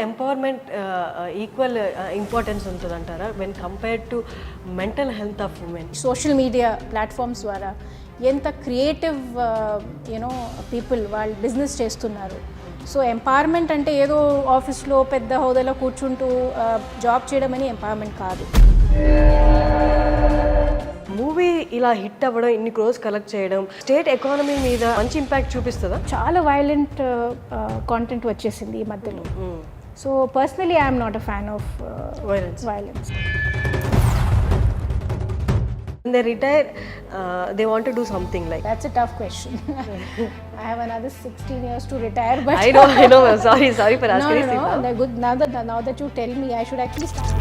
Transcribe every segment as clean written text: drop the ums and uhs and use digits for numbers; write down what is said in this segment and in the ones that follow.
Empowerment equal importance ఉంటుందంటారా when compared to mental health of women? Social media platforms ద్వారా ఎంత creative people వాళ్ళు business చేస్తున్నారు. So empowerment అంటే ఏదో ఆఫీస్లో పెద్ద హోదాలో కూర్చుంటూ జాబ్ చేయడం అని ఎంపవర్మెంట్ కాదు. మూవీ ఇలా హిట్ అవ్వడం, ఇన్ని క్రోస్ కలెక్ట్ చేయడం స్టేట్ ఎకానమీ మీద మంచి ఇంపాక్ట్ చూపిస్తుందా? చాలా వైలెంట్ కాంటెంట్ వచ్చేసింది ఈ మధ్యలో. So personally I'm not a fan of violence. When they retire, they want to do something like. That's a tough question. I have another 16 years to retire, but I know. Sorry for asking. No. Good. Now that you tell me, I should actually start.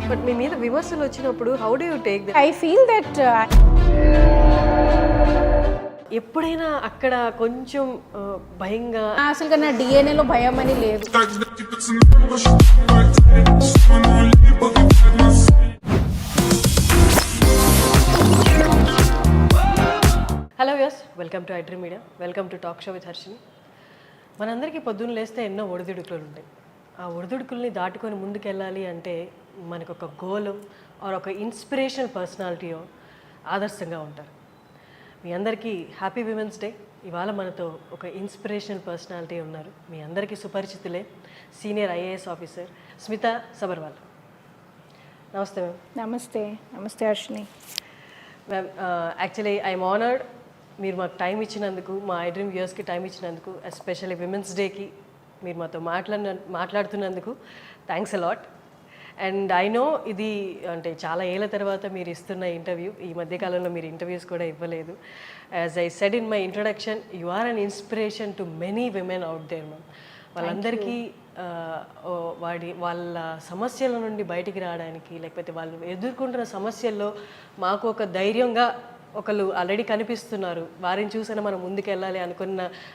But మీ మీద విమర్శలు వచ్చినప్పుడు how do you take that? I feel that ఎప్పుడైనా అక్కడ కొంచెం భయంగా, అసలు నా డిఎన్ఏలో భయం అని లేదు. Hello viewers, welcome to iDream media, welcome to talk show with Harshini. మనందరికీ పొద్దున్న లేస్తే ఎన్నో ఒడిదుడుకులు ఉంటాయి. ఆ ఒడిదుడుకుల్ని దాటుకొని ముందుకెళ్ళాలి అంటే మనకు ఒక గోల్ ఆర్ ఒక ఇన్స్పిరేషనల్ పర్సనాలిటీయో ఆదర్శంగా ఉంటారు. మీ అందరికీ హ్యాపీ విమెన్స్ డే. ఇవాళ మనతో ఒక ఇన్స్పిరేషనల్ పర్సనాలిటీ ఉన్నారు. మీ అందరికీ సుపరిచితులే, senior IAS officer Smita Sabharwal. నమస్తే మ్యామ్. నమస్తే Harshini. Ma'am, actually I'm honoured మీరు మాకు టైం ఇచ్చినందుకు, మా iDream వ్యూయర్స్కి టైం ఇచ్చినందుకు, ఎస్పెషల్లీ విమెన్స్ డేకి మీరు మాతో మాట్లాడుతున్నందుకు thanks a lot. And I know ఇది అంటే చాలా ఏళ్ళ తర్వాత మీరు ఇస్తున్న ఇంటర్వ్యూ. ఈ మధ్యకాలంలో మీరు ఇంటర్వ్యూస్ కూడా ఇవ్వలేదు. As I said in my introduction, you are an inspiration to many women out there ma'am. వాళ్ళందరికీ వాళ్ళ సమస్యల నుండి బయటికి రావడానికి, లేకపోతే వాళ్ళు ఎదుర్కొంటున్న సమస్యల్లో మాకు ఒక ధైర్యంగా ఒకళ్ళు ఆల్రెడీ కనిపిస్తున్నారు, వారిని చూసినా మనం ముందుకెళ్ళాలి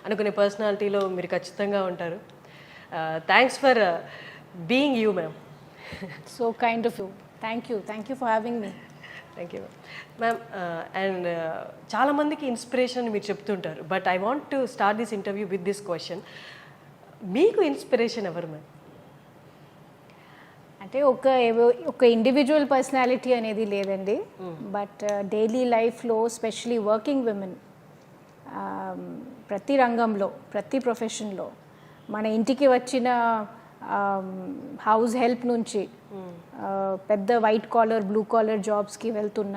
అనుకునే పర్సనాలిటీలో మీరు ఖచ్చితంగా ఉంటారు. Thanks for being you ma'am. So kind of you. Thank you for having me. Thank you ma'am. And చాలామందికి ఇన్స్పిరేషన్ మీరు చెప్తుంటారు, but I want to start this interview with this question. మీకు ఇన్స్పిరేషన్ ఎవరు మ్యామ్? అంటే ఒక individual personality అనేది లేదండి, but daily లైఫ్లో స్పెషలీ వర్కింగ్ విమెన్ ప్రతి రంగంలో, ప్రతి ప్రొఫెషన్లో, మన ఇంటికి వచ్చిన హౌస్ హెల్ప్ నుంచి పెద్ద వైట్ కాలర్, బ్లూ కాలర్ జాబ్స్కి వెళ్తున్న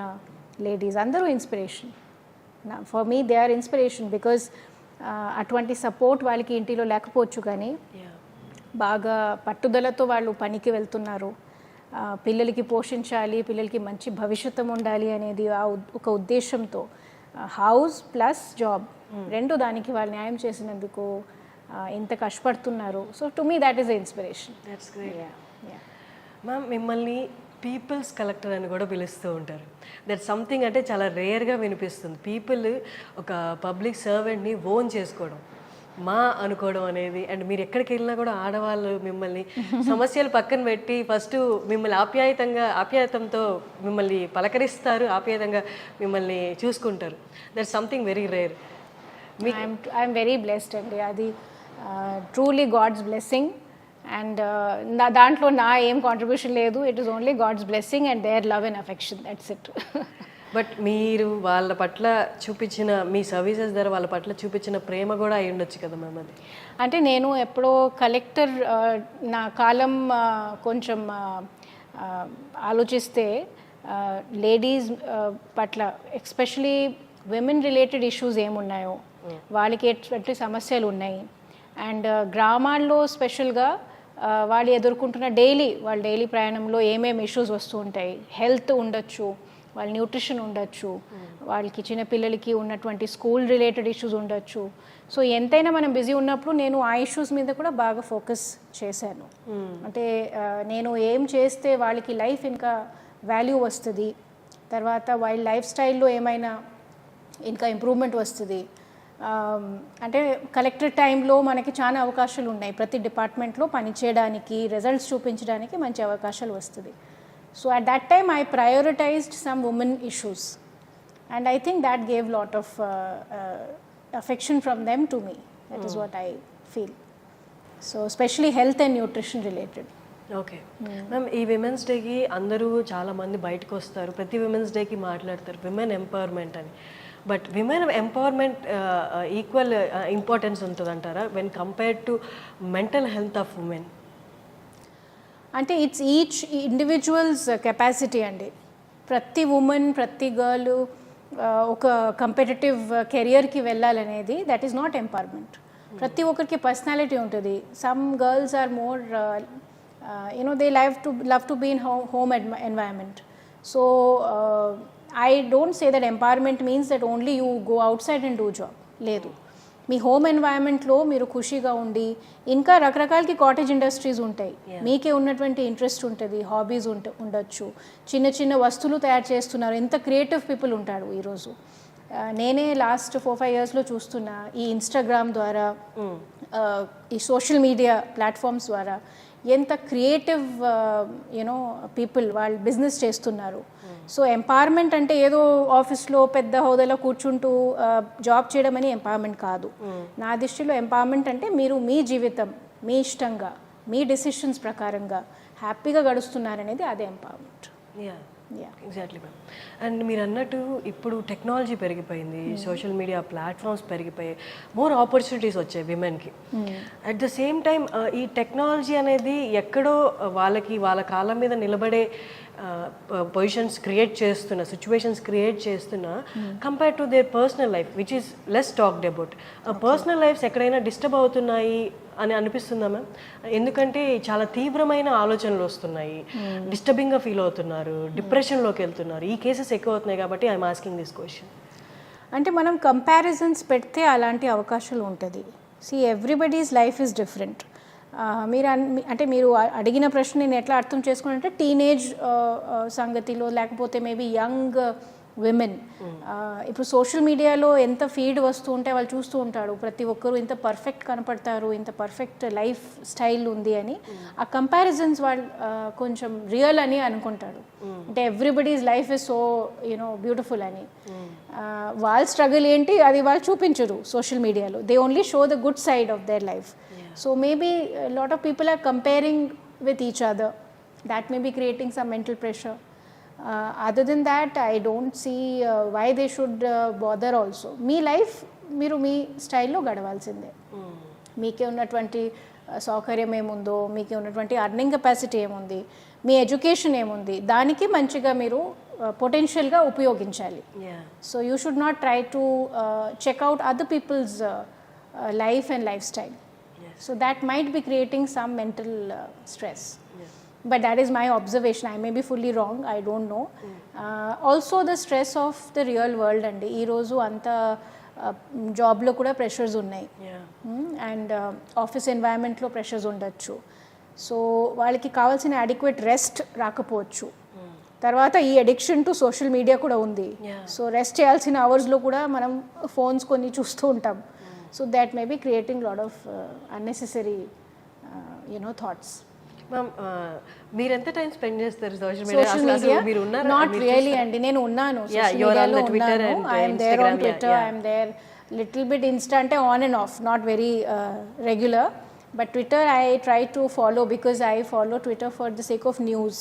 లేడీస్ అందరూ inspiration. For me they are inspiration because అటువంటి సపోర్ట్ వాళ్ళకి ఇంటిలో లేకపోవచ్చు, కానీ బాగా పట్టుదలతో వాళ్ళు పనికి వెళ్తున్నారు. పిల్లలకి పోషించాలి, పిల్లలకి మంచి భవిష్యత్తు ఉండాలి అనేది ఒక ఉద్దేశంతో హౌస్ ప్లస్ జాబ్ రెండు దానికి వాళ్ళు న్యాయం చేసినందుకు ఎంత కష్టపడుతున్నారు. So to me that is the inspiration. That's great ma'am. మిమ్మల్ని పీపుల్స్ కలెక్టర్ అని కూడా పిలుస్తూ ఉంటారు. దట్ సంథింగ్ అంటే చాలా రేర్గా వినిపిస్తుంది. పీపుల్ ఒక పబ్లిక్ సర్వెంట్ని ఓన్ చేసుకోవడం, మా అనుకోవడం అనేది. అండ్ మీరు ఎక్కడికి వెళ్ళినా కూడా ఆడవాళ్ళు మిమ్మల్ని సమస్యలు పక్కన పెట్టి ఫస్ట్ మిమ్మల్ని ఆప్యాయతంతో మిమ్మల్ని పలకరిస్తారు, ఆప్యాయంగా మిమ్మల్ని చూసుకుంటారు. That something very rare. I'm very blessed అండి. అది ట్రూలీ గాడ్స్ బ్లెస్సింగ్. అండ్ దాంట్లో నా ఏం కాంట్రిబ్యూషన్ లేదు. It is only God's blessing and their love and affection. That's it. But మీరు వాళ్ళ పట్ల చూపించిన, మీ సర్వీసెస్ ద్వారా వాళ్ళ పట్ల చూపించిన ప్రేమ కూడా అయి ఉండొచ్చు కదా మ్యామ్. అది అంటే నేను ఎప్పుడో కలెక్టర్ నా కాలం కొంచెం ఆలోచిస్తే లేడీస్ పట్ల ఎస్పెషలీ విమెన్ రిలేటెడ్ ఇష్యూస్ ఏమున్నాయో, వాళ్ళకి ఎటువంటి సమస్యలు ఉన్నాయి, అండ్ గ్రామాల్లో స్పెషల్గా వాళ్ళు ఎదుర్కొంటున్న వాళ్ళ డైలీ ప్రయాణంలో ఏమేమి ఇష్యూస్ వస్తూ ఉంటాయి. హెల్త్ ఉండొచ్చు, వాళ్ళ న్యూట్రిషన్ ఉండొచ్చు, వాళ్ళకి చిన్నపిల్లలకి ఉన్నటువంటి స్కూల్ రిలేటెడ్ ఇష్యూస్ ఉండొచ్చు. సో ఎంతైనా మనం బిజీ ఉన్నప్పుడు నేను ఆ ఇష్యూస్ మీద కూడా బాగా ఫోకస్ చేశాను. అంటే నేను ఏం చేస్తే వాళ్ళకి లైఫ్ ఇంకా వాల్యూ వస్తుంది, తర్వాత వాళ్ళ లైఫ్ స్టైల్లో ఏమైనా ఇంకా ఇంప్రూవ్మెంట్ వస్తుంది. అంటే కలెక్టర్ టైంలో మనకి చాలా అవకాశాలు ఉన్నాయి. ప్రతి డిపార్ట్మెంట్లో పనిచేయడానికి, రిజల్ట్స్ చూపించడానికి మంచి అవకాశాలు వస్తుంది. So at that time I prioritised some women issues and I think that gave lot of affection from them to me. That is what I feel. So especially health and nutrition related. Okay ma'am, ఈ women's డేకి అందరూ చాలామంది బయటకు వస్తారు, ప్రతి women's డేకి మాట్లాడతారు women empowerment అని. But women empowerment equal importance ఉంటుందంటారా when compared to mental health of women? అంటే ఇట్స్ ఈచ్ ఇండివిజువల్స్ కెపాసిటీ అండి. ప్రతి ఉమెన్, ప్రతి గర్ల్ ఒక కంపిటేటివ్ కెరియర్కి వెళ్ళాలనేది దట్ ఈస్ నాట్ ఎంపవర్మెంట్. ప్రతి ఒక్కరికి పర్సనాలిటీ ఉంటుంది. Some girls are more they love to be in home environment. So I don't say that empowerment means that only you go outside and do job. లేదు, మీ home ఎన్వైరన్మెంట్లో మీరు ఖుషిగా ఉండి, ఇంకా రకరకాలకి cottage industries ఉంటాయి, మీకే ఉన్నటువంటి ఇంట్రెస్ట్ ఉంటుంది, hobbies ఉండొచ్చు, చిన్న చిన్న వస్తువులు తయారు చేస్తున్నారు, ఎంత క్రియేటివ్ పీపుల్ ఉంటాడు ఈరోజు. నేనే లాస్ట్ 4-5 yearsలో చూస్తున్నా, ఈ ఇన్స్టాగ్రామ్ ద్వారా, ఈ సోషల్ మీడియా ప్లాట్ఫామ్స్ ద్వారా ఎంత క్రియేటివ్ పీపుల్ వాళ్ళు బిజినెస్ చేస్తున్నారు. సో ఎంపవర్మెంట్ అంటే ఏదో ఆఫీస్లో పెద్ద హోదాలో కూర్చుంటూ జాబ్ చేయడం అని ఎంపవర్మెంట్ కాదు. నా దృష్టిలో ఎంపవర్మెంట్ అంటే మీరు మీ జీవితం మీ ఇష్టంగా, మీ డెసిషన్స్ ప్రకారంగా హ్యాపీగా గడుస్తున్నారనేది అదే ఎంపవర్మెంట్. Exactly ma'am. అండ్ మీరు అన్నట్టు ఇప్పుడు టెక్నాలజీ పెరిగిపోయింది, సోషల్ మీడియా ప్లాట్ఫామ్స్ పెరిగిపోయాయి, మోర్ ఆపర్చునిటీస్ వచ్చాయి విమెన్కి. అట్ ద సేమ్ టైం ఈ టెక్నాలజీ అనేది ఎక్కడో వాళ్ళ కాళ్ళ మీద నిలబడే పొజిషన్స్ క్రియేట్ చేస్తున్న, సిచ్యువేషన్స్ క్రియేట్ చేస్తున్న compare to their personal life which is less talked about. Personal lifes ఎక్కడైనా డిస్టర్బ్ అవుతున్నాయి అని అనిపిస్తుందా మ్యామ్? ఎందుకంటే చాలా తీవ్రమైన ఆలోచనలు వస్తున్నాయి, డిస్టర్బింగ్గా ఫీల్ అవుతున్నారు, డిప్రెషన్లోకి వెళ్తున్నారు, ఈ కేసెస్ ఎక్కువ అవుతున్నాయి. కాబట్టి ఐఎమ్ ఆస్కింగ్ దిస్ క్వశ్చన్. అంటే మనం కంపారిజన్స్ పెడితే అలాంటి అవకాశాలు ఉంటుంది. Everybody's life is different. మీరు అడిగిన ప్రశ్న నేను ఎట్లా అర్థం చేసుకున్నానంటే, టీనేజ్ సంగతిలో, లేకపోతే మేబీ యంగ్ విమెన్ ఇప్పుడు సోషల్ మీడియాలో ఎంత ఫీడ్ వస్తూ ఉంటే వాళ్ళు చూస్తూ ఉంటాడు, ప్రతి ఒక్కరు ఇంత పర్ఫెక్ట్ కనపడతారు, ఇంత పర్ఫెక్ట్ లైఫ్ స్టైల్ ఉంది అని ఆ కంపారిజన్స్ వాళ్ళు కొంచెం రియల్ అని అనుకుంటాడు. అంటే everybody's life is so beautiful అని. వాళ్ళ స్ట్రగుల్ ఏంటి అది వాళ్ళు చూపించరు సోషల్ మీడియాలో. They only show the good side of their life. So maybe a lot of people are comparing with each other. That may be creating some mental pressure. Other than that, I don't see why they should bother also. Me life మీరు మీ స్టైల్లో గడవాల్సిందే. మీకే ఉన్నటువంటి సౌకర్యం ఏముందో, మీకే ఉన్నటువంటి earning capacity ఏముంది, మీ education ఏముంది, దానికి మంచిగా మీరు పొటెన్షియల్గా ఉపయోగించాలి. So you should not try to check out other people's life and lifestyle. So that might be creating some mental stress. But that is my observation. I may be fully wrong. I don't know. Also the stress of the real world and ee roju anta job lo kuda pressures unnai. And office environment lo pressures undachu. So వాళ్ళకి కావాల్సిన adequate rest రాకపోవచ్చు. తర్వాత ఈ addiction to social media కూడా ఉంది. So rest చేయాల్సిన అవర్స్లో కూడా మనం ఫోన్స్ కొన్ని చూస్తూ ఉంటాం. So that may be creating a lot of unnecessary, thoughts. Ma'am, మీరు ఎంత టైం స్పెండ్ చేస్తారు సోషల్ మీడియా? Social media? మీరు ఉన్నారా? Not really అండి. నేను ఉన్నాను సోషల్ మీడియాలో ఉన్నాను. I am there on Twitter. I am there little bit Insta అంటే on and off, not very regular. But Twitter I try to follow because I follow Twitter for the sake of news.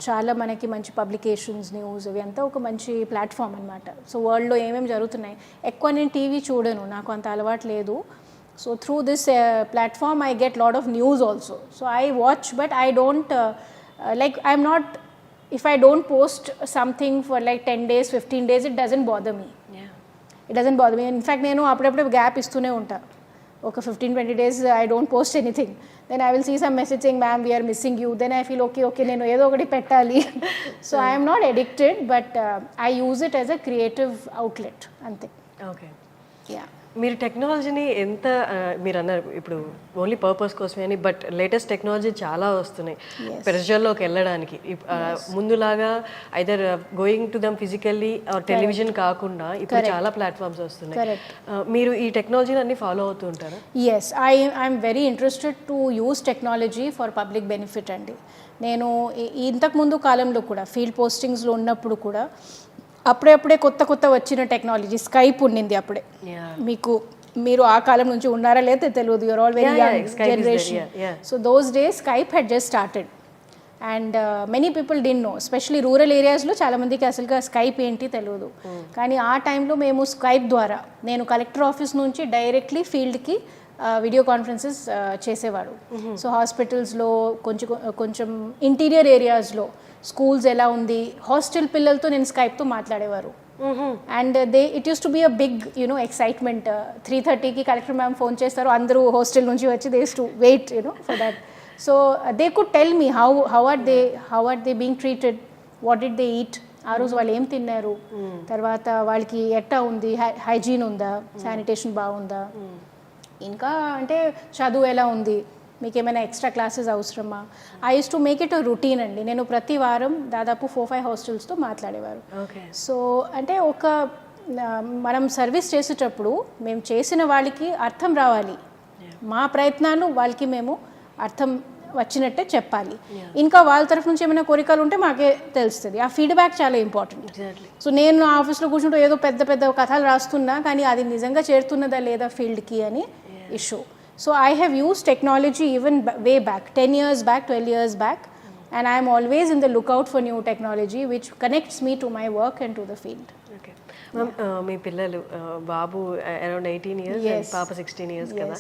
చాలా మనకి మంచి publications, news అవి అంతా ఒక మంచి platform అనమాట. So వరల్డ్లో ఏమేమి జరుగుతున్నాయి, ఎక్కువ నేను టీవీ చూడను, నాకు అంత అలవాటు లేదు. So through this platform I get lot of news also. So I watch, but I don't like I'm not, if I don't post something for like 10 days 15 days it doesn't bother me. It doesn't bother me. In fact నేను అప్పుడప్పుడు gap ఇస్తూనే ఉంటా. ఒక 15-20 days I don't post anything. Then I will see some message saying ma'am we are missing you. Then I feel okay నేను ఏదో ఒకటి పెట్టాలి. So I am not addicted, but I use it as a creative outlet అంతే. Okay. Yeah. మీరు టెక్నాలజీని ఎంత మీరు అన్నారు ఇప్పుడు ఓన్లీ పర్పస్ కోసమే అని, బట్ లేటెస్ట్ టెక్నాలజీ చాలా వస్తున్నాయి ప్రెషర్లోకి వెళ్ళడానికి. ముందులాగా either going to them physically or television కాకుండా ఇప్పుడు చాలా ప్లాట్ఫామ్స్ వస్తున్నాయి. మీరు ఈ టెక్నాలజీని అన్ని ఫాలో అవుతూ ఉంటారా? Yes, I'm very interested to use technology for public benefit అండి. నేను ఇంతకుముందు కాలంలో కూడా ఫీల్డ్ పోస్టింగ్స్లో ఉన్నప్పుడు కూడా అప్పుడే కొత్త వచ్చిన టెక్నాలజీ స్కైప్ ఉండింది అప్పుడే. మీరు ఆ కాలం నుంచి ఉన్నారా లేదా తెలియదు, you're all very young generation. So those days Skype had just started and many people did no, especially rural ఏరియాస్లో చాలామందికి అసలుగా స్కైప్ ఏంటి తెలియదు. కానీ ఆ టైంలో మేము స్కైప్ ద్వారా నేను కలెక్టర్ ఆఫీస్ నుంచి డైరెక్ట్లీ ఫీల్డ్కి వీడియో కాన్ఫరెన్సెస్ చేసేవాడు. సో హాస్పిటల్స్లో కొంచెం ఇంటీరియర్ ఏరియాస్లో స్కూల్స్ ఎలా ఉంది, హాస్టల్ పిల్లలతో నేను స్కైప్తో మాట్లాడేవారు. And it used to be a big excitement. 3:30కి కలెక్టర్ మ్యామ్ ఫోన్ చేస్తారు, అందరూ హాస్టల్ నుంచి వచ్చి they to wait for that. So they could tell me how are they being treated, what did they eat, ఆ రోజు వాళ్ళు ఏం తిన్నారు, తర్వాత వాళ్ళకి ఎట్టా ఉంది, హైజీన్ ఉందా, శానిటేషన్ బాగుందా, ఇంకా అంటే చదువు ఎలా ఉంది, మీకు ఏమైనా ఎక్స్ట్రా క్లాసెస్ అవసరమా. I use to make it a routine అండి. నేను ప్రతి వారం దాదాపు 4-5 హాస్టల్స్తో మాట్లాడేవారు. సో అంటే మనం సర్వీస్ చేసేటప్పుడు మేము చేసిన వాళ్ళకి అర్థం రావాలి, మా ప్రయత్నాలు వాళ్ళకి మేము అర్థం వచ్చినట్టే చెప్పాలి. ఇంకా వాళ్ళ తరఫు నుంచి ఏమైనా కోరికలు ఉంటే మాకే తెలుస్తుంది. ఆ ఫీడ్బ్యాక్ చాలా ఇంపార్టెంట్. సో నేను ఆఫీస్లో కూర్చుంటూ ఏదో పెద్ద కథలు రాస్తున్నా, కానీ అది నిజంగా చేరుతున్నదా లేదా ఫీల్డ్కి అని issue. So I have used technology even way back, 10 years back, 12 years back, and I am always in the lookout for new technology which connects me to my work and to the field. Okay. మీ పిల్లలు బాబు around 18 years and పాప 16 years కదా,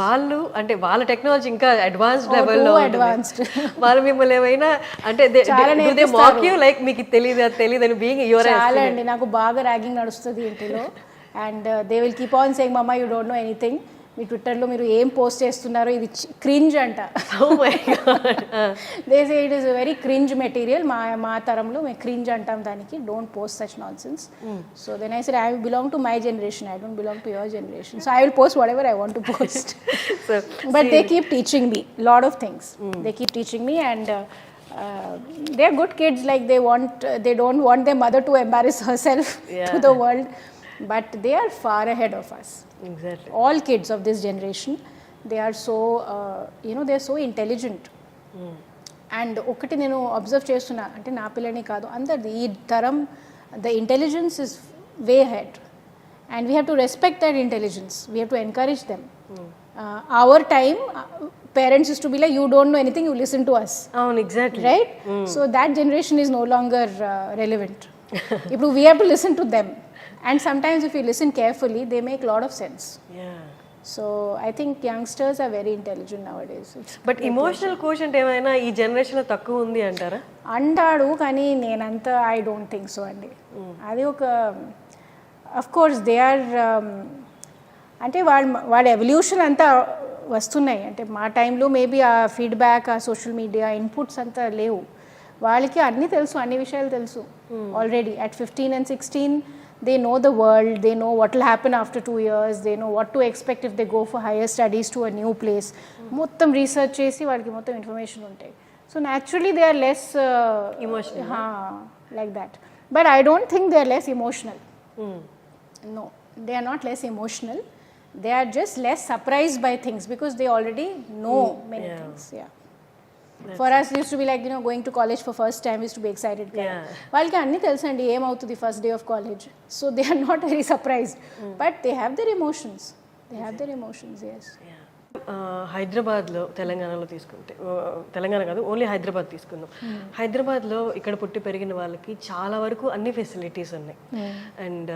వాళ్ళు అంటే వాళ్ళ technology ఇంకా advanced లెవెల్లో advanced. వాళ్ళు మిమ్మల్ని ఏమైనా అంటే దే మాక్ యూ లైక్ మీకు తెలియదని బీయింగ్ యువర్. చాలా అండి, నాకు బాగా ర్యాగింగ్ నడుస్తుంది ఇంటిలో. And they will keep on saying mamma you don't know anything, మీ ట్విట్టర్లో మీరు ఏం పోస్ట్ చేస్తున్నారో ఇది క్రింజ్ అంట. They say it is very cringe material, మా తరంలో మేము క్రింజ్ అంటాం దానికి, don't post such nonsense. So then I said I belong to my generation, I don't belong to your generation, so I will post whatever I want to post. But they keep teaching me lot of things, they keep teaching me and they are good kids, like they don't want their mother to embarrass herself to the world, but they are far ahead of us. Exactly. All kids of this generation, they are so they are so intelligent. And ఒకటి నేను observe చేస్తున్నా, అంటే నా పిల్లని కాదు అందరిది ఈ తరం, the intelligence is way ahead and we have to respect that intelligence, we have to encourage them. Our time parents used to be like, you don't know anything, you listen to us. Exactly. Right? So that generation is no longer relevant. ఇప్పుడు we have to listen to them. And sometimes if you listen carefully, they make a lot of sense. Yeah. So I think youngsters are very intelligent nowadays. But emotional quotient ఏమైనా ఈ జనరేషన్లో తక్కువ ఉంది అంటారా? అంటాడు, కానీ నేనంతా ఐ డోంట్ థింక్ సో అండి. అది ఒక అఫ్ కోర్స్ దే ఆర్ అంటే వాళ్ళ ఎవల్యూషన్ అంతా వస్తున్నాయి. అంటే మా టైంలో మేబీ ఆ ఫీడ్బ్యాక్, ఆ సోషల్ మీడియా ఇన్పుట్స్ అంతా లేవు. వాళ్ళకి అన్నీ తెలుసు, అన్ని విషయాలు తెలుసు already. At 15 and 16 they know the world, they know what will happen after 2 years, they know what to expect if they go for higher studies to a new place. మొత్తం research చేసి వాళ్ళకి మొత్తం ఇన్ఫర్మేషన్ ఉంటాయి. So naturally they are less emotional, like that. But I don't think they are less emotional. No, they are not less emotional, they are just less surprised by things because they already know many things. For us it used to be like going to college for first time, we used to be excited. వాళ్ళకి అన్నీ తెలుసండి ఏమవుతుంది first day of college. So they are not very surprised, but they have their emotions. yes. హైదరాబాద్లో తెలంగాణలో తీసుకుంటే, తెలంగాణ కాదు only Hyderabad తీసుకుందాం. హైదరాబాద్లో ఇక్కడ పుట్టి పెరిగిన వాళ్ళకి చాలా వరకు అన్ని ఫెసిలిటీస్ ఉన్నాయి అండ్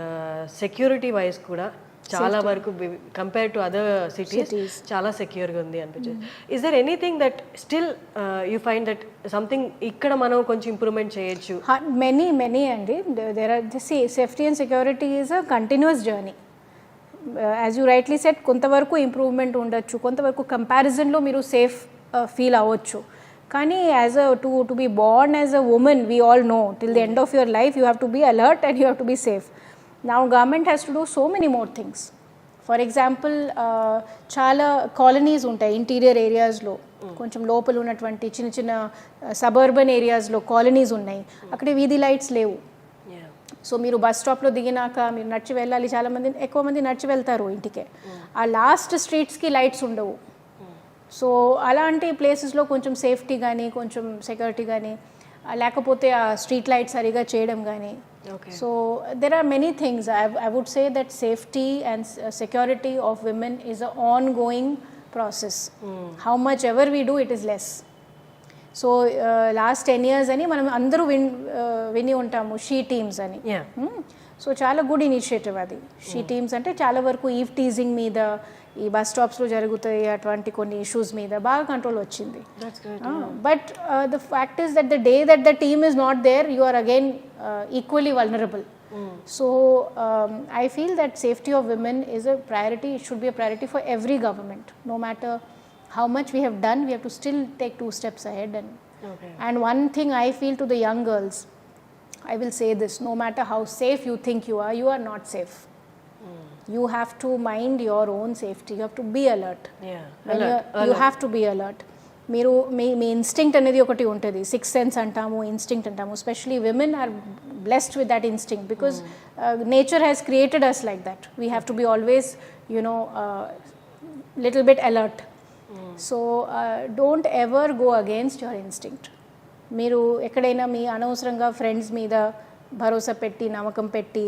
సెక్యూరిటీ వైజ్ కూడా చాలా వరకు కంపేర్ టు అదర్ సిటీస్ చాలా సెక్యూర్గా ఉంది అనిపించింది. Is there anything that still you find that something ఇక్కడ మనం కొంచెం ఇంప్రూవ్మెంట్ చేయొచ్చు? మెనీ అండి. There are safety and security is a continuous journey. As you rightly said, కొంతవరకు ఇంప్రూవ్మెంట్ ఉండొచ్చు, కొంతవరకు కంపారిజన్లో మీరు సేఫ్ ఫీల్ అవ్వచ్చు. కానీ as to be born as a woman, we all know till the end of your life you have to be alert and you have to be safe. Now government has to do so many more things. For example, చాలా colonies ఉంటాయి interior ఏరియాస్లో, కొంచెం లోపల ఉన్నటువంటి చిన్న suburban ఏరియాస్లో colonies ఉన్నాయి, అక్కడ వీధి లైట్స్ లేవు. సో మీరు బస్ స్టాప్లో దిగినాక మీరు నడిచి వెళ్ళాలి, ఎక్కువ మంది నడిచి వెళ్తారు ఇంటికే, ఆ లాస్ట్ స్ట్రీట్స్కి లైట్స్ ఉండవు. సో అలాంటి ప్లేసెస్లో కొంచెం సేఫ్టీ కానీ కొంచెం సెక్యూరిటీ కానీ లేకపోతే ఆ స్ట్రీట్ లైట్ సరిగా చేయడం కానీ Okay. So there are many things. I would say that safety and security of women is an ongoing process. How much ever we do, it is less. So last 10 years అని మనం అందరూ విని ఉంటాము she teams అని. So చాలా good initiative అది. She teams అంటే చాలా వరకు ఈవ్ టీజింగ్ మీద, ఈ బస్ స్టాప్స్లో జరుగుతాయి అటువంటి కొన్ని ఇష్యూస్ మీద బాగా కంట్రోల్ వచ్చింది. But the fact is that the day that the team is not there, you are again equally vulnerable. So I feel that safety of women is a priority. It should be a priority for every government. No matter how much we have done, we have to still take 2 steps ahead. And one thing I feel to the young girls, I will say this: no matter how safe you think you are not safe. You have to mind your own safety. You have to be alert. You have to be alert. మీరు మీ instinct అనేది ఒకటి ఉంటుంది, 6th sense అంటాము, instinct అంటాము. Especially women are blessed with that instinct because nature has created us like that. We have to be always little bit alert. So don't ever go against your instinct. మీరు ఎక్కడైనా మీ అనవసరంగా friends మీద భరోసా పెట్టి, నమ్మకం పెట్టి,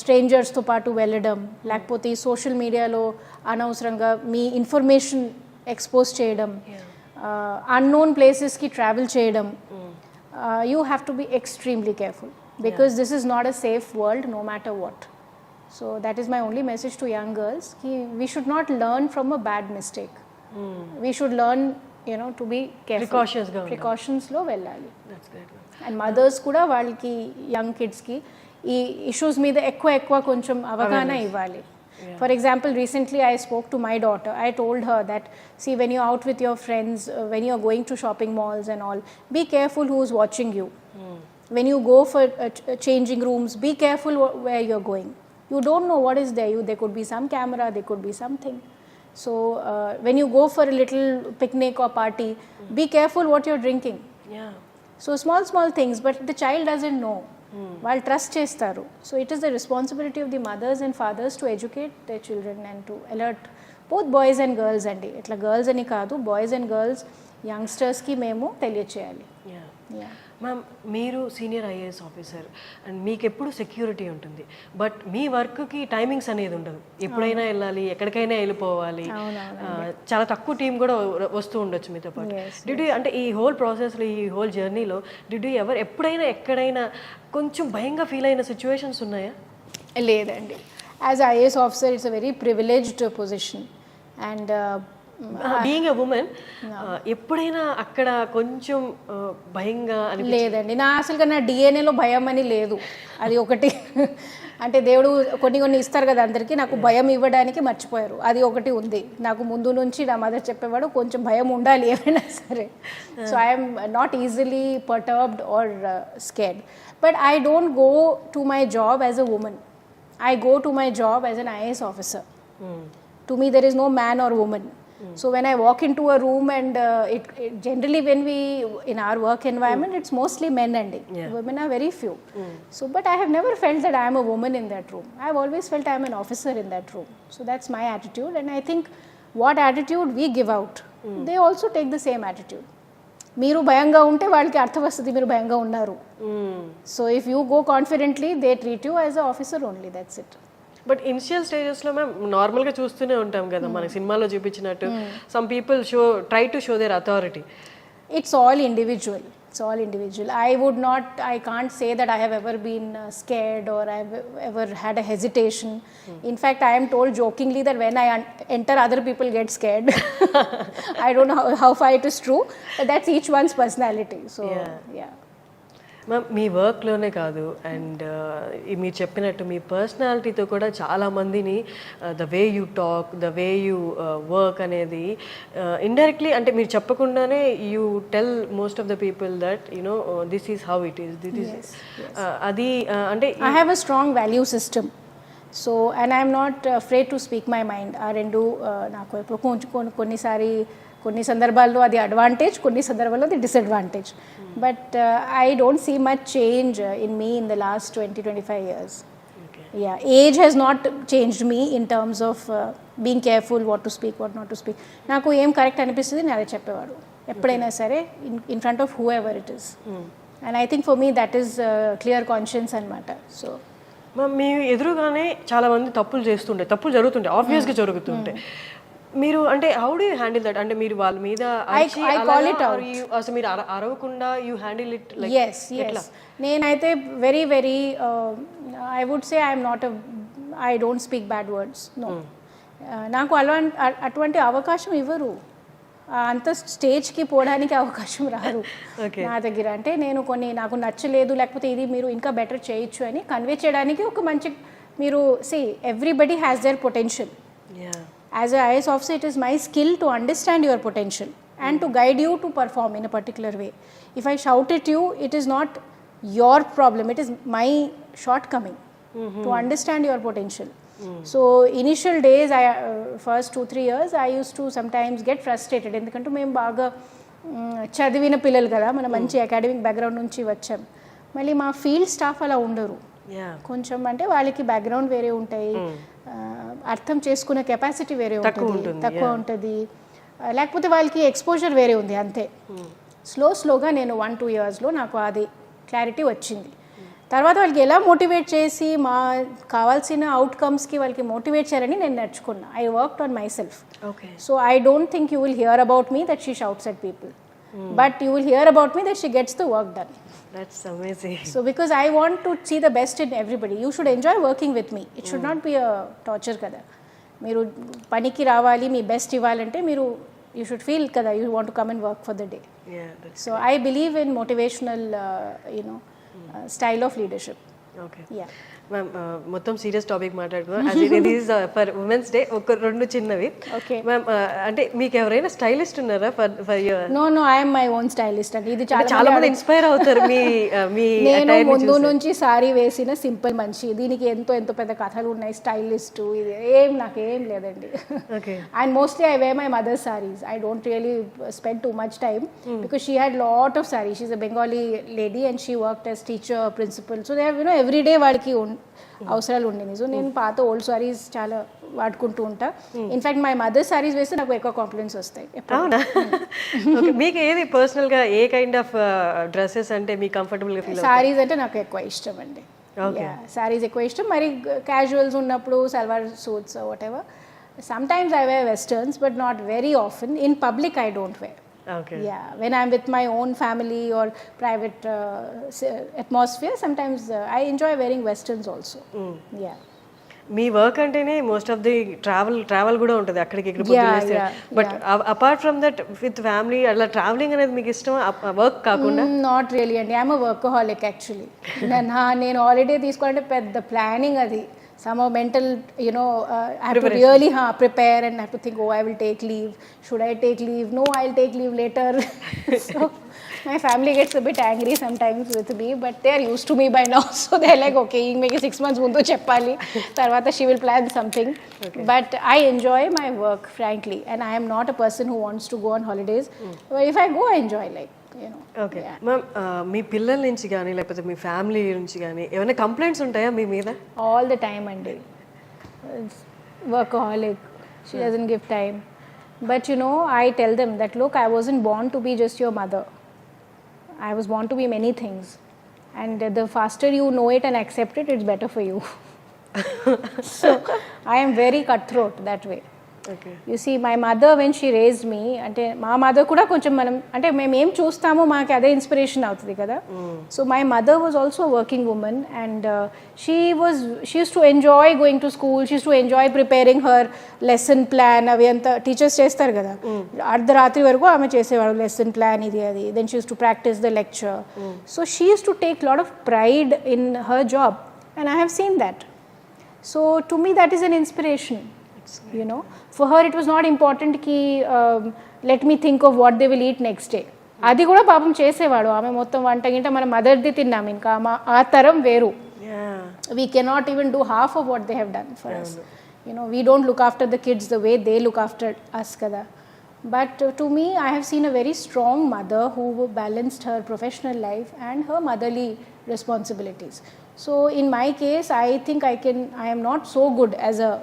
స్ట్రేంజర్స్తో పాటు వెళ్ళడం, లేకపోతే ఈ సోషల్ మీడియాలో అనవసరంగా మీ ఇన్ఫర్మేషన్ ఎక్స్పోజ్ చేయడం, అన్నోన్ ప్లేసెస్కి ట్రావెల్ చేయడం, you have to be extremely careful because this is not a safe world no matter what. So that is my only message to young girls. We should not learn from a bad mistake. We should learn, to be careful. Precautions lo vellali. That's great. And mothers kuda valliki young kids ki ee issues meeda ekwa koncham avagana ivvali. For example, recently I spoke to my daughter. I told her that, see, when you're out with your friends, when you're going to shopping malls and all, be careful who's watching you. When you go for changing rooms, be careful where you're going. You don't know what is there. There could be some camera, there could be something. So when you go for a little picnic or party, be careful what you're drinking. So small things, but the child doesn't know. While trust chestaru. So it is the responsibility of the mothers and fathers to educate their children and to alert both boys and girls andi. Itla girls ani kaadu, boys and girls, youngsters ki memo teliyacheyali. Ma'am, మీరు senior IAS officer and మీకు ఎప్పుడు security ఉంటుంది, but మీ వర్క్కి timings అనేది ఉండదు. ఎప్పుడైనా వెళ్ళాలి, ఎక్కడికైనా వెళ్ళిపోవాలి, చాలా తక్కువ టీం కూడా వస్తూ ఉండొచ్చు మీతో పాటు. డిడ్ యూ, అంటే ఈ హోల్ ప్రాసెస్లో, ఈ హోల్ జర్నీలో డిడ్ యూ ఎప్పుడైనా ఎక్కడైనా కొంచెం భయంగా ఫీల్ అయిన సిచ్యువేషన్స్ ఉన్నాయా? లేదండి. As IAS officer it's a very privileged position. And being a women, ఎప్పుడైనా అక్కడ కొంచెం భయంగా లేదండి. అసలుగా నా డిఎన్ఏలో భయం అని లేదు. అది ఒకటి. అంటే దేవుడు కొన్ని ఇస్తారు కదా అందరికీ, నాకు భయం ఇవ్వడానికి మర్చిపోయారు. అది ఒకటి ఉంది నాకు. ముందు నుంచి నా మదర్ చెప్పేవాడు, కొంచెం భయం ఉండాలి ఏమైనా సరే. So I'm not easily perturbed or scared. But I don't go to my job as a woman. I go to my job as an IAS officer. To me there is no man or woman. So when I walk into a room and it generally when we in our work environment it's mostly men and women are very few. So but I have never felt that I am a woman in that room. I have always felt I am an officer in that room. So that's my attitude, and I think what attitude we give out, they also take the same attitude. మీరు భయంగా ఉంటే వాళ్ళకి అర్థం వస్తుంది మీరు భయంగా ఉన్నారు. So if you go confidently, they treat you as an officer only. That's it. But initial స్టేజెస్లో మ్యామ్ నార్మల్గా చూస్తూనే ఉంటాం కదా, మనకి సినిమాలో చూపించినట్టు some people try to show their authority. It's all individual. I can't say that I have ever been scared or I have ever had a hesitation. In fact, I am told jokingly that when I enter, other people get scared. I don't know how far it is true, but that's each one's personality. So yeah. Ma'am, మీ వర్క్లోనే కాదు and మీరు చెప్పినట్టు మీ పర్సనాలిటీతో కూడా చాలామందిని the way you talk, the way you work అనేది ఇండైరెక్ట్లీ, అంటే మీరు చెప్పకుండానే you tell most of the people that this is how it is, this is అది. అంటే I have a strong value system. So and I'm not afraid to speak my mind. ఆ రెండు నాకు ఎప్పుడు కొన్ని సందర్భాల్లో అది అడ్వాంటేజ్, కొన్ని సందర్భాల్లో అది disadvantage. But I don't see much change in me in the last 20-25 years. Yeah, age has not changed me in terms of being careful what to speak, what not to speak. నాకు ఏం correct అనిపిస్తుంది నేను అదే చెప్పేవాడు ఎప్పుడైనా సరే, in front of whoever it is. And I think for me that is clear conscience అనమాట. So మీ ఎదురుగానే చాలా మంది తప్పులు చేస్తుంటాయి, తప్పులు జరుగుతుంటాయి, ఆబ్వియస్గా జరుగుతుంటాయి. మీరు అంటే how do you handle that? అంటే మీరు వాళ్ళ మీద అరిచి అసలు మీరు అరవకుండా you handle it like? Yes నేనైతే very very I would say I'm not I don't speak bad words. No, నాకు అటువంటి అవకాశం ఇవ్వరు, అంత స్టేజ్కి పోవడానికి అవకాశం రాదు నా దగ్గర. అంటే నేను కొన్ని నాకు నచ్చలేదు, లేకపోతే ఇది మీరు ఇంకా బెటర్ చేయొచ్చు అని కన్వే చేయడానికి ఒక మంచి మీరు see everybody has their potential. As a IAS officer, it is my skill to understand your potential and to guide you to perform in a particular way. If I shout at you, it is not your problem, it is my shortcoming to understand your potential. So initial days, first 2-3 years, I used to sometimes get frustrated. ఎందుకంటే మేము బాగా చదివిన పిల్లలు కదా, మన మంచి academic background నుంచి వచ్చాం. మళ్ళీ మా ఫీల్డ్ స్టాఫ్ అలా ఉండరు, కొంచెం అంటే వాళ్ళకి బ్యాక్గ్రౌండ్ వేరే ఉంటాయి, అర్థం చేసుకునే కెపాసిటీ వేరే ఉంటుంది, తక్కువ ఉంటుంది, లేకపోతే వాళ్ళకి ఎక్స్పోజర్ వేరే ఉంది అంతే. స్లోగా నేను 1-2 ఇయర్స్లో నాకు అది క్లారిటీ వచ్చింది. తర్వాత వాళ్ళకి ఎలా మోటివేట్ చేసి మా కావాల్సిన అవుట్కమ్స్కి వాళ్ళకి మోటివేట్ చేయాలని నేను నేర్చుకున్నా. I worked on my self. So I don't think you will hear about me that she shouts at people, but you will hear about me that she gets the work done. That's amazing. So because I want to see the best in everybody, you should enjoy working with me. It should not be a torture kada. Meeru paniki ravali mee best ivalante meeru you should feel kada you want to come and work for the day. So great. I believe in motivational style of leadership. Okay. Ma'am మొత్తం serious topic మాట్లాడుకున్నాం. This for women's day ఒక 2 చిన్నవి. Ma'am అంటే మీకు ఎవరైనా stylist ఉన్నారా for your? No I am my own stylist అండి. ఇది చాలా మంది ఇన్స్పైర్ అవుతారు మీ నేను ముందు నుంచి సారీ వేసిన సింపుల్ మనిషి, దీనికి ఎంతో పెద్ద కథలు ఉన్నాయి, స్టైలిస్ట్ ఇది నాకేం లేదండి. And mostly I wear my mother saris. I don't really spend too much time because she had lot of saris. She is a Bengali lady and she worked as teacher, principal. So they have everyday వాడికి అవసరాలు ఉండేవి. So నేను పాత old saris చాలా వాడుకుంటూ ఉంటా. In fact my mother saris వేస్తే నాకు ఎక్కువ కాంప్లిమెంట్స్ వస్తాయి. మీకు ఏది పర్సనల్గా ఏ కైండ్ ఆఫ్ డ్రెస్సెస్ అంటే మీకు కంఫర్టబుల్గా ఫీల్? సారీస్ అంటే నాకు ఎక్కువ ఇష్టం అండి. సారీస్ ఎక్కువ ఇష్టం. మరి క్యాజువల్స్ ఉన్నప్పుడు salwar suits whatever. Sometimes I wear westerns but not very often. In public I don't wear. When I'm with my own family or private atmosphere, sometimes I enjoy wearing westerns also. Me work అంటేనే most of the travel కూడా ఉంటుంది అక్కడికి ఇక్కడ. But apart from that with family అలా travelling అనేది మీకు ఇష్టం work కాకుండా? నాట్ రియలీ అండి. I'm a workaholic actually. నేను హాలిడే తీసుకోవాలంటే పెద్ద ప్లానింగ్ అది. Somehow mental, I have to really prepare and I have to think, I will take leave. Should I take leave? No, I'll take leave later. So my family gets a bit angry sometimes with me, but they are used to me by now. So they're like, okay, make 6 months mundu cheppali. Tarvata she will plan something. But I enjoy my work, frankly. And I am not a person who wants to go on holidays. But if I go, I enjoy okay ma'am, మీ పిల్లల నుంచి కానీ లేకపోతే మీ family నుంచి కానీ ఏమైనా complaints ఉంటాయా మీ మీద? ఆల్ ద టైమ్ అండి. Workaholic, she doesn't give time. But I tell them that look, I wasn't born to be just your mother. I was born to be many things and the faster you know it and accept it, it's better for you. So I am very cutthroat that way. You see my mother when she raised me, అంటే మా mother కూడా కొంచెం మనం అంటే మేము ఏం చూస్తామో మాకు అదే ఇన్స్పిరేషన్ అవుతుంది కదా. So my mother was also working women and she used to enjoy going to school. She used to enjoy preparing her lesson plan. అవి అంతా టీచర్స్ చేస్తారు కదా, అర్ధరాత్రి వరకు ఆమె చేసేవాడు లెసన్ ప్లాన్ ఇది అది. Then she used to practice the lecture. So she used to take lot of pride in her job and I have seen that. So to me that is an inspiration. For her it was not important ki let me think of what they will eat next day. అది కూడా పాపం చేసేవాడు. ఆమె మొత్తం వంట గింట మన మదర్ది తిన్నాం, ఇంకా ఆ తరం వేరు. We cannot even do half of what they have done for us. We don't look after the kids the way they look after us kada. But to me, I have seen a very strong mother who balanced her professional life and her motherly responsibilities. So in my case, I think I am not so good as a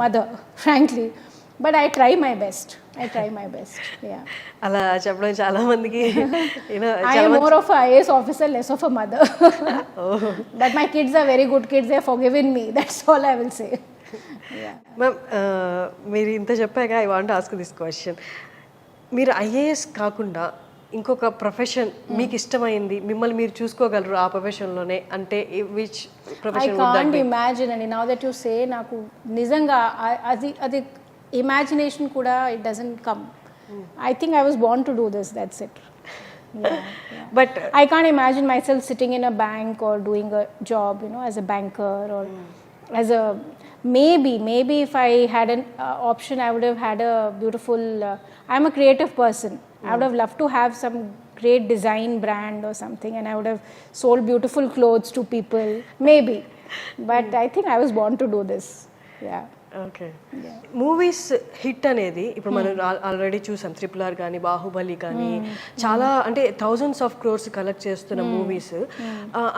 mother, frankly, But I try my best. Yeah. అలా చెప్పడం చాలా మందికి I am more of a IAS officer, less of a mother. But my kids are very good kids. They are forgiven me. That's all I will say. Yeah. Ma'am మీరు ఇంత చెప్పాక I want ask this question. మీరు IAS కాకుండా ఇంకొక profession మీకు ఇష్టమైంది, మిమ్మల్ని మీరు చూసుకోగలరు ఆ ప్రొఫెషన్లోనే అంటే which I profession? can't imagine, and now that you say, నాకు నిజంగా అది imagination కూడా it doesn't come. I think I was born to do this, that's it. Yeah. But I can't imagine myself sitting in a bank or doing a job, as a banker or as a maybe if I had an option, I would have had a beautiful I'm a creative person. I would have loved to have some great design brand or something, and I would have sold beautiful clothes to people, maybe. But I think I was born to do this. Yeah. Okay. Movies hit అనేది ఇప్పుడు మనం already చూసాం, RRR కానీ బాహుబలి కానీ చాలా అంటే thousands of crores collect చేస్తున్న movies.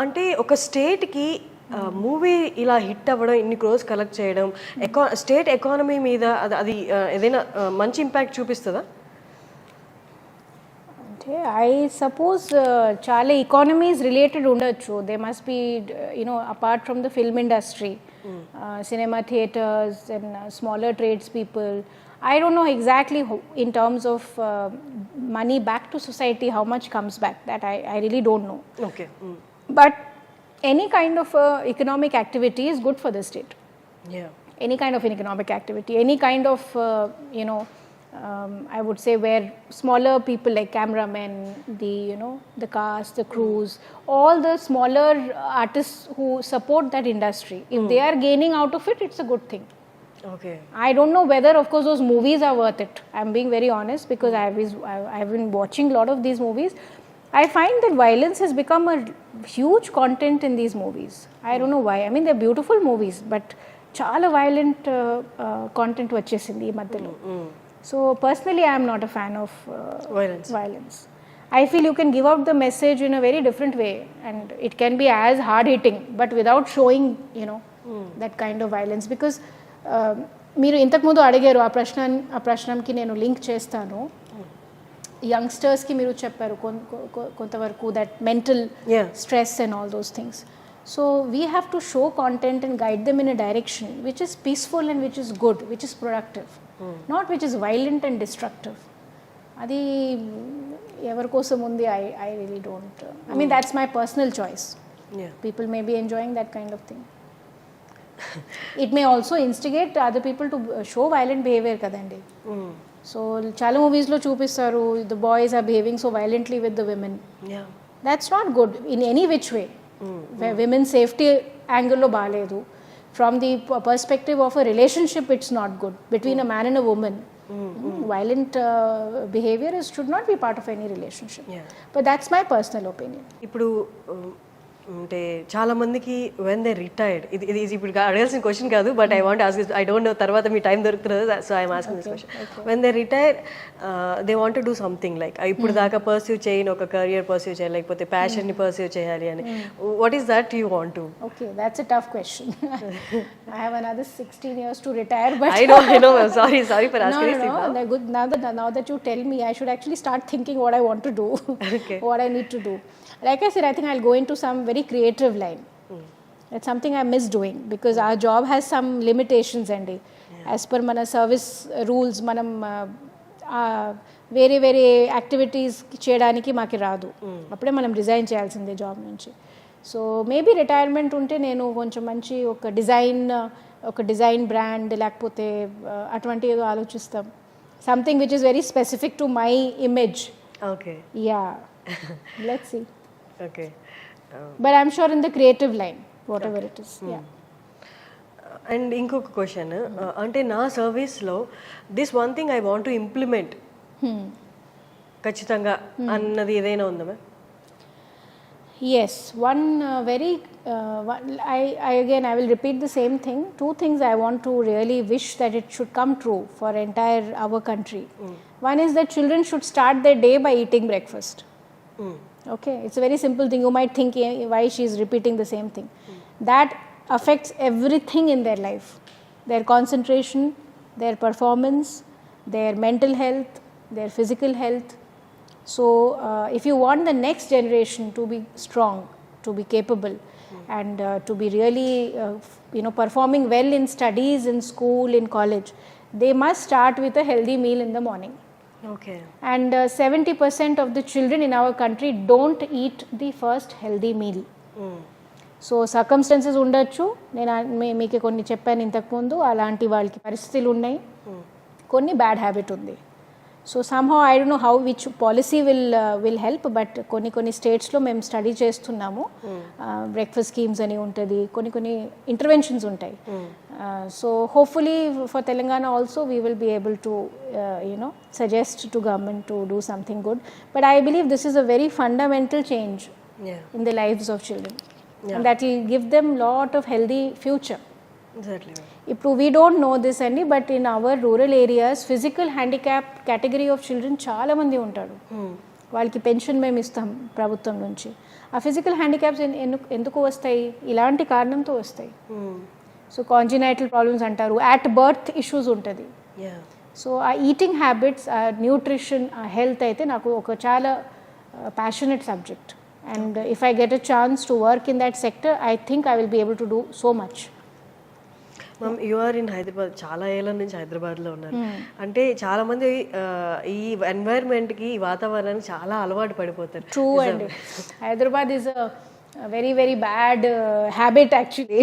అంటే ఒక స్టేట్కి మూవీ ఇలా హిట్ అవ్వడం, ఇన్ని క్రోర్స్ కలెక్ట్ చేయడం స్టేట్ ఎకానమీ మీద అది ఏదైనా మంచి ఇంపాక్ట్ చూపిస్తుందా? అంటే ఐ సపోజ్ చాలా ఎకానమీస్ రిలేటెడ్ ఉండొచ్చు. They must be apart from the film industry, cinema theaters and smaller tradespeople. I don't know exactly in terms of money back to society, how much comes back. That I really don't know. Okay. But any kind of economic activity is good for the state. Yeah. Any kind of economic activity, any kind of I would say where smaller people like cameramen, the cast, the crews, all the smaller artists who support that industry, if they are gaining out of it, it's a good thing. Okay. I don't know whether, of course, those movies are worth it. I'm being very honest because I've been watching a lot of these movies. I find that violence has become a huge content in these movies. I don't know why. I mean, they're beautiful movies, but చాలా violent content వచ్చేసింది ఈ మధ్యలో. So personally, I am not a fan of violence. I feel you can give out the message in a very different way, and it can be as hard hitting, but without showing that kind of violence. Because మీరు ఇంతకుముందు అడిగారు, ఆ ప్రశ్నకి నేను link చేస్తాను. యంగ్స్టర్స్కి మీరు చెప్పారు కొంతవరకు that mental stress and all those things. So we have to show content and guide them in a direction which is peaceful and which is good, which is productive, not which is violent and destructive. Adi evar kosam undi, I really don't. I mean, that's my personal choice. Yeah. People may be enjoying that kind of thing. It may also instigate other people to show violent behavior kadandi. So chala movies lo chupistaru, the boys are behaving so violently with the women. Yeah. That's not good in any which way. Women's safety angle lo baaledu. From the perspective of a relationship, it's not good between a man and a woman. Violent behavior should not be part of any relationship. Yeah. But that's my personal opinion. ఇప్పుడు అంటే చాలా మందికి when they retired, ఇది ఇప్పుడు అడగాల్సిన question కాదు, but I want ask, I don't know తర్వాత మీ time దొరుకుతుంది, so I'm asking this question. When they retire they want to do something like ఇప్పుడు దాకా పర్స్యూ చేయని ఒక కెరియర్ పర్స్యూ చేయాలి, లేకపోతే ప్యాషన్ని పర్స్యూ చేయాలి అని, what is that you want to? Okay, that's a tough question. I have another 16 years to retire, but I know. Sorry for asking. No. Good. Now that you tell me, I should actually start thinking what I want to do, what I need to do. Like I said, I think I'll go into some very creative line. That's something I miss doing because our job has some limitations, and as per mana service rules, manam వేరే activities చేయడానికి మాకు రాదు. అప్పుడే మనం resign చేయాల్సిందే job నుంచి. So maybe retirement ఉంటే నేను కొంచెం మంచి ఒక డిజైన్ బ్రాండ్ లేకపోతే అటువంటి ఏదో ఆలోచిస్తాం, something which is very specific to my image. Okay. Yeah, let's see. Okay. But I'm sure in the creative line, whatever it is. Yeah. And ఇంకొక క్వశ్చన్, అంటే నా సర్వీస్లో this one thing I want to implement ఖచ్చితంగా అన్నది ఏదైనా ఉందా ma'am? Yes, one very I will repeat the same thing. Two things I want to really wish that it should come true for entire our country. One is that children should start their day by eating breakfast. Okay, it's a very simple thing. You might think why she is repeating the same thing. That affects everything in their life, their concentration, their performance, their mental health, their physical health. So if you want the next generation to be strong, to be capable, and to be really performing well in studies, in school, in college, they must start with a healthy meal in the morning. Okay. And 70% of the children in our country don't eat the first healthy meal. So circumstances ఉండొచ్చు, నేను మీకు కొన్ని చెప్పాను ఇంతకుముందు, అలాంటి వాళ్ళకి పరిస్థితులు ఉన్నాయి, కొన్ని బ్యాడ్ హ్యాబిట్ ఉంది. So somehow I don't know how which policy will help, but కొన్ని స్టేట్స్లో మేము స్టడీ చేస్తున్నాము. బ్రేక్ఫాస్ట్ స్కీమ్స్ అని ఉంటుంది, కొన్ని ఇంటర్వెన్షన్స్ ఉంటాయి. So hopefully for Telangana also we will be able to suggest to government to do something good. But I believe this is a very fundamental change in the lifes of children. And that will give them lot of healthy future. Exactly. ఇప్పుడు we don't know this అండి, but in our rural areas physical handicap category of children చాలా మంది ఉంటారు. వాళ్ళకి pension మేము ఇస్తాం ప్రభుత్వం నుంచి. ఆ ఫిజికల్ హ్యాండిక్యాప్స్ ఎందుకు వస్తాయి? ఇలాంటి కారణంతో వస్తాయి. సో కాంజినైటల్ ప్రాబ్లమ్స్ అంటారు, అట్ బర్త్ ఇష్యూస్ ఉంటుంది. సో ఆ ఈటింగ్ హ్యాబిట్స్, ఆ న్యూట్రిషన్, ఆ హెల్త్ అయితే నాకు ఒక చాలా passionate subject. And if I get a chance to work in that sector, I think I will be able to do so much. Ma'am, you are in Hyderabad, చాలా ఏళ్ళ నుంచి హైదరాబాద్లో ఉన్నారు. అంటే చాలా మంది ఈ ఎన్వైర్న్మెంట్కి, ఈ వాతావరణానికి చాలా అలవాటు పడిపోతారు. ట్రూ అండి. Hyderabad is very very bad habit actually.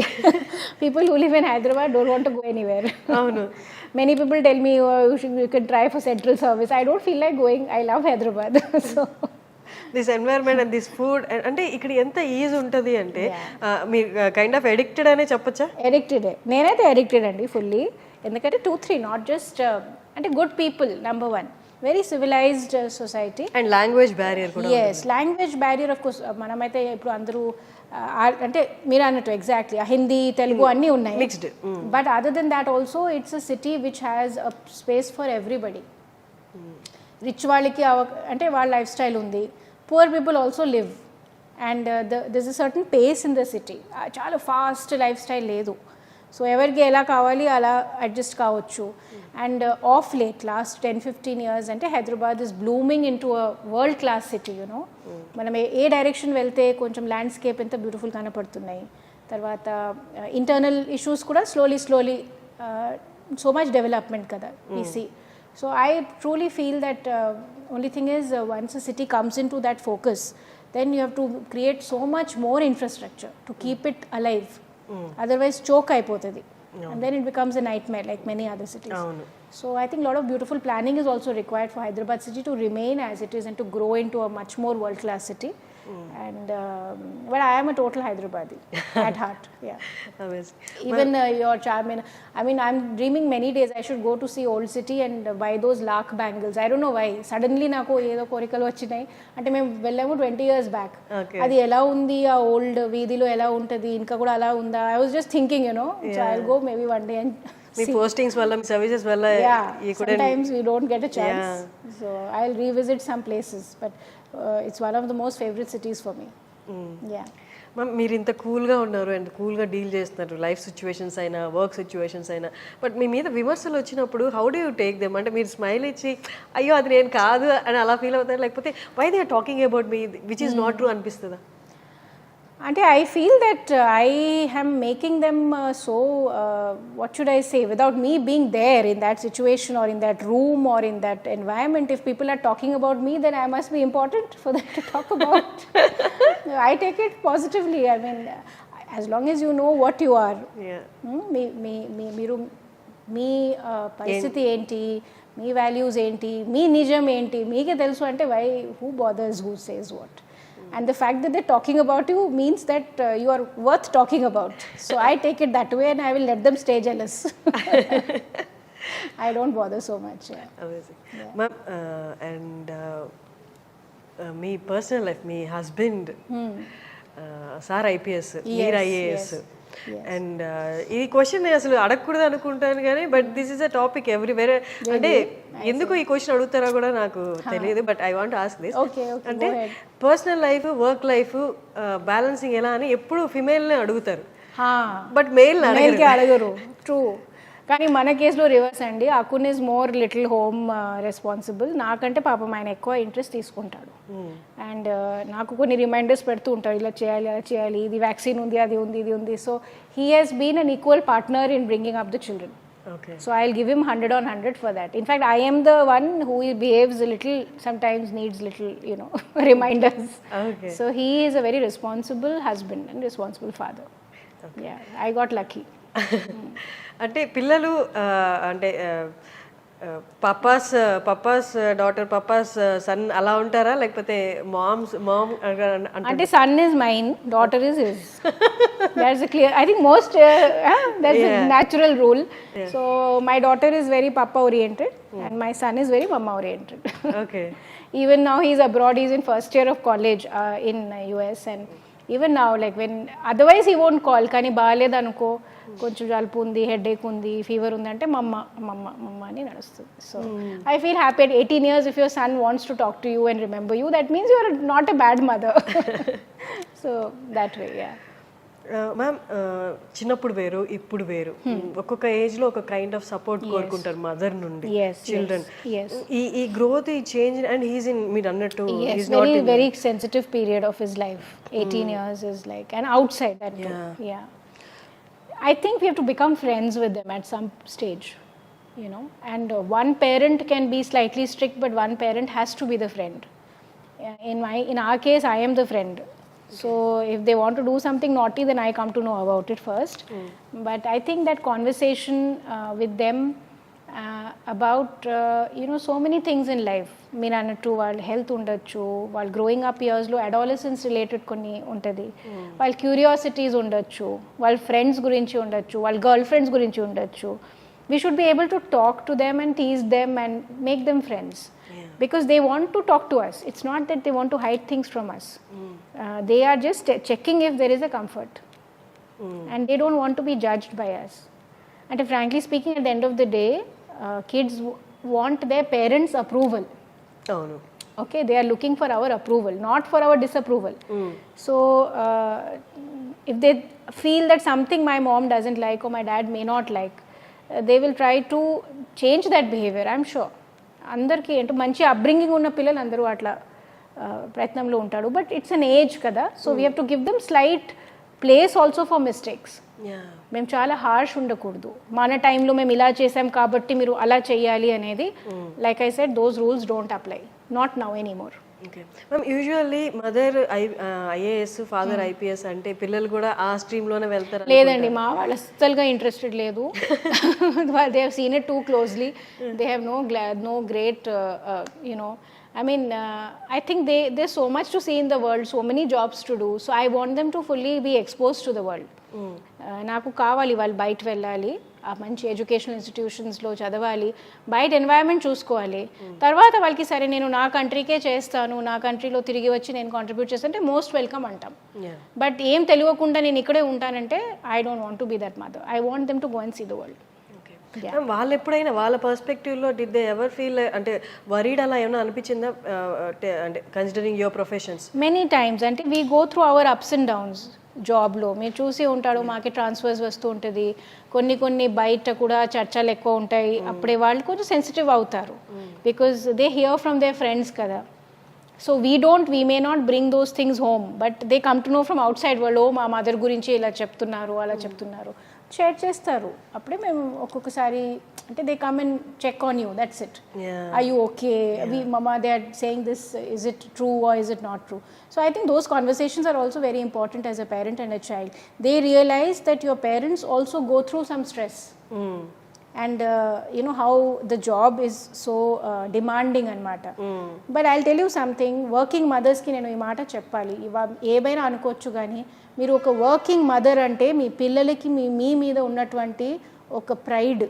People who live in Hyderabad don't want to go anywhere. అవును. Many people tell me, oh, you can try for central service. I don't feel like going. I love Hyderabad. So this environment and this food, అంటే ఇక్కడ ఎంత easy ఉంటుంది అంటే మీరు kind of addicted అనే చెప్పొచ్చా? ఎడిక్టెడే, నేనైతే ఎడిక్టెడ్ అండి ఫుల్లీ. ఎందుకంటే 2-3 నాట్ జస్ట్ అంటే good people, number 1, very civilised society. And language barrier కూడా. Yes, language barrier of course. మనమైతే ఇప్పుడు అందరూ అంటే మీరు అన్నట్టు ఎగ్జాక్ట్లీ హిందీ, తెలుగు అన్నీ ఉన్నాయి, mixed. But other than that also it's a city which has a space for everybody. Rich వాళ్ళకి అంటే వాళ్ళ లైఫ్ స్టైల్ ఉంది, poor people also live, and there's a certain pace in the city. చాలా fast life style లేదు. So ఎవరికి ఎలా కావాలి అలా అడ్జస్ట్ కావచ్చు. And of late last 10-15 years అంటే Hyderabad is blooming in to a world class city. You know, మనం ఏ direction వెళ్తే కొంచెం ల్యాండ్స్కేప్ ఎంత బ్యూటిఫుల్ కనపడుతున్నాయి. తర్వాత ఇంటర్నల్ ఇష్యూస్ కూడా స్లోలీ సో మచ్ డెవలప్మెంట్ కదా we see. So I truly feel that only thing is once a city comes into that focus, then you have to create so much more infrastructure to keep it alive. Otherwise choke అయిపోతుంది, and then it becomes a nightmare like many other cities. So I think a lot of beautiful planning is also required for Hyderabad city to remain as it is and to grow into a much more world class city. And but I am a total Hyderabadi at heart. Yeah. Amazing. Even your charm. I mean, I'm dreaming many days I should go to see old city and buy those lakh bangles. I don't know why. Suddenly నాకు ఏదో కోరికలు వచ్చినాయి. అంటే మేము వెళ్ళాము 20 years back. అది ఎలా ఉంది, ఆ ఓల్డ్ వీధిలో ఎలా ఉంటుంది, ఇంకా కూడా అలా ఉందా? I was just thinking, so I'll go maybe one day and me postings వల్ల, మీ సర్వీసెస్ వల్ల sometimes we don't get a chance. So I'll revisit some places, but it's one of the most favorite cities for me. Ma'am, మీరు ఇంత కూల్గా ఉన్నారు and కూల్గా deal చేస్తున్నారు, life situations అయినా, work situations అయినా, బట్ మీ మీద విమర్శలు వచ్చినప్పుడు how do you take them? అంటే మీరు స్మైల్ ఇచ్చి అయ్యో అది నేను కాదు అని అలా ఫీల్ అవుతారు, లేకపోతే why they are talking about me which is not true అనిపిస్తుందా? అంటే I feel that I am making them what should I say, without me being there in that situation or in that room or in that environment, if people are talking about me, then I must be important for them to talk about. I take it positively. I mean, as long as you know what you are. మీరు మీ పరిస్థితి ఏంటి, మీ values ఏంటి, మీ నిజం ఏంటి మీకే తెలుసు అంటే who bothers who says what? And the fact that they're talking about you means that you are worth talking about. So I take it that way and I will let them stay jealous. I don't bother so much. Amazing. Ma'am, and మీ personal life, మీ husband sir IPS, మీరు IAS, and ఈ question అసలు అడగకూడదు అనుకుంటాను కానీ but this is a topic everywhere. అంటే ఎందుకు ఈ క్వశ్చన్ అడుగుతారో కూడా నాకు తెలియదు, but I want ask this. అంటే personal life, work life balancing ఎలా అని ఎప్పుడు ఫిమేల్ని అడుగుతారు, బట్ మేల్ అడగరు. ట్రూ. కానీ మన కేసులో రివర్స్ అండి. Akun is more little home responsible. నాకంటే పాపం ఆయన ఎక్కువ ఇంట్రెస్ట్ తీసుకుంటాడు. అండ్ నాకు కొన్ని రిమైండర్స్ పెడుతూ ఉంటాడు, ఇలా చేయాలి అలా చేయాలి, ఇది వ్యాక్సిన్ ఉంది, అది ఉంది, ఇది ఉంది. So he has been an equal partner in bringing up the children. Okay. So I'll give him 100 on 100 for that. In fact, I am the one who behaves a little, sometimes needs little, reminders. Okay. So he is a very responsible husband and responsible father. Okay. Yeah, I got lucky. అంటే పిల్లలు అంటే Pappas daughter Pappas sun అలా ఉంటారా, లేకపోతే mom అంటే son is mine, daughter is his. That's a clear, I think most that's a natural rule. So my daughter is very papa oriented and my son is very mama oriented. Okay. Even now he's abroad, he's in first year of college in US, and even now like when otherwise he won't call, కానీ బాగాలేదనుకో, కొంచెం జలుపు ఉంది, headache ఉంది, fever ఉంది అంటే మమ్మ మమ్మ మమ్మ అని నడుస్తుంది. So I feel happy at 18 years if your son wants to talk to you and remember you, that means you are not a bad mother. So that way, yeah. Ma'am, చిన్నప్పుడు వేరు ఇప్పుడు వేరు, ఒక్కొక్క ఏజ్ లో ఒక kind of support కోరుకుంటారు mother నుండి children. ఈ గ్రోత్, ఈ చేంజ్, అండ్ హీస్ ఇన్, మీరు అన్నట్టు very sensitive period of his life. 18 years is like, and outside that too. Yeah, I think we have to become friends with them at some stage, and one parent can be slightly strict, but one parent has to be the friend. In our case, I am the friend. So if they want to do something naughty, then I come to know about it first. But I think that conversation with them about so many things in life, మీరు అన్నట్టు వాళ్ళ health ఉండొచ్చు, వాళ్ళ growing up ఇయర్స్లో adolescence related కొన్ని ఉంటుంది, వాళ్ళ curiosities ఉండొచ్చు, వాళ్ళ ఫ్రెండ్స్ గురించి ఉండొచ్చు, వాళ్ళ గర్ల్ ఫ్రెండ్స్ గురించి ఉండొచ్చు. We should be able to talk to them and tease them and make them friends. Because they want to talk to us. It's not that they want to hide things from us. They are just checking if there is a comfort. And they don't want to be judged by us. And frankly speaking, at the end of the day, kids want their parents' approval. Oh, no. Okay, they are looking for our approval, not for our disapproval. So if they feel that something my mom doesn't like or my dad may not like, they will try to change that behavior, I'm sure. అందరికీ అంటే మంచి upbringing ఉన్న పిల్లలు అందరూ అట్లా ప్రయత్నంలో ఉంటాడు. But it's an age కదా, so we have to give them slight place also for mistakes. మేము చాలా హార్ష్ ఉండకూడదు, మన టైంలో మేము ఇలా చేసాం కాబట్టి మీరు అలా చేయాలి అనేది. Like I said, those rules don't apply, not now anymore. Okay ma'am, usually mother IAS, father IPS అంటే పిల్లలు కూడా ఆ స్ట్రీమ్లోనే వెళ్తారు? లేదండి, మా వాళ్ళు అస్సలుగా ఇంట్రెస్టెడ్ లేదు. They have seen it two closely. They have no great I mean, I think there's so much to see in the world, so many jobs to do. So I want them to fully be exposed to the world. నాకు కావాలి వాళ్ళు బయట వెళ్ళాలి, ఆ మంచి educational ఇన్స్టిట్యూషన్స్లో చదవాలి, బయట environment చూసుకోవాలి. తర్వాత వాళ్ళకి సరే నేను నా కంట్రీకే చేస్తాను, నా కంట్రీలో తిరిగి వచ్చి నేను కాంట్రిబ్యూట్ చేస్తానంటే మోస్ట్ వెల్కమ్ అంటాం. బట్ ఏం తెలియకుండా నేను ఇక్కడే ఉంటానంటే I don't want to be that mother. I want them to go and see the world. వాళ్ళు ఎప్పుడైనా వాళ్ళ పర్స్పెక్టివ్లో డిడ్ దే ఎవర్ ఫీల్ అంటే వరీడ్ అలా ఏమైనా అనిపించిందా, అంటే considering your professions? Many times. అంటే we go through our ups and downs జాబ్లో. మీరు చూసి ఉంటాడు, మాకే ట్రాన్స్ఫర్స్ వస్తూ ఉంటుంది, కొన్ని బయట కూడా చర్చలు ఎక్కువ ఉంటాయి. అప్పుడే వాళ్ళు కొంచెం సెన్సిటివ్ అవుతారు, because they hear from their friends కదా. So we may not bring those things home, but they come to know from outside world, ఓ మా మదర్ గురించి ఇలా చెప్తున్నారు అలా చెప్తున్నారు, షేర్ చేస్తారు. అప్పుడే మేము ఒక్కొక్కసారి అంటే they come and check on you, that's it. Are you okay, we mama they are saying this, is it true or is it not true? So I think those conversations are also very important as a parent and a child. They realize that your parents also go through some stress. And how the job is so demanding anamata. But I'll tell you something, working mothers ki nenu ee maata cheppali, ఏమైనా అనుకోవచ్చు కానీ మీరు ఒక working mother అంటే మీ పిల్లలకి మీ మీద ఉన్నటువంటి ఒక ప్రైడ్,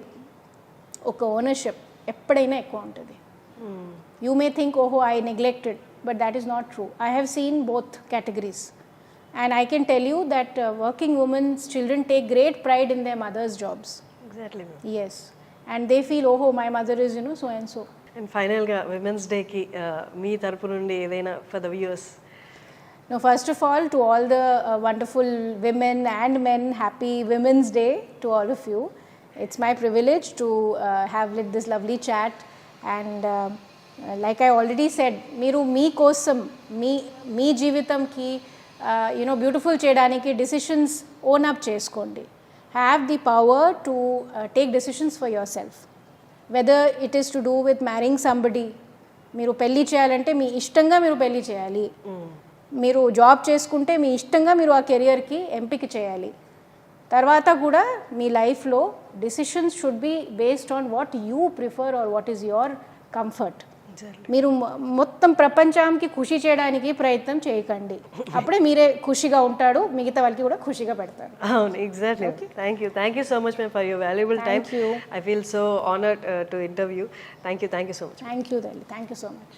ఒక ఓనర్షిప్ ఎప్పుడైనా ఎక్కువ ఉంటుంది. యూ మే థింక్ ఓహో I neglected, but that is not true. I have seen both categories, and I can tell you that working women's children take great pride in their mother's jobs. Exactly. Yes, and they feel oh my mother is so and so. And final ga Women's Day ki mee tarpu nundi edaina for the viewers? No, first of all, to all the wonderful women and men, happy Women's Day to all of you. It's my privilege to have lit this lovely chat. And like I already said, మీరు మీకోసం మీ జీవితంకి beautiful చేయడానికి decisions own up చేసుకోండి. Have the power to take decisions for your self. Whether it is to do with మ్యారింగ్ somebody, మీరు పెళ్ళి చేయాలంటే మీ ఇష్టంగా మీరు పెళ్ళి చేయాలి. మీరు జాబ్ చేసుకుంటే మీ ఇష్టంగా మీరు ఆ కెరియర్కి ఎంపిక చేయాలి. తర్వాత కూడా మీ లైఫ్లో decisions should be based on what you prefer or what is your comfort. మీరు మొత్తం ప్రపంచానికి ఖుషి చేయడానికి ప్రయత్నం చేయకండి. అప్పుడే మీరే ఖుషిగా ఉంటాడు, మిగతా వాళ్ళకి కూడా ఖుషిగా పెడతారు. అవును, exactly. Thank you so much ma'am for your valuable time. I feel so honoured to interview. Thank you so much. Thank you so much.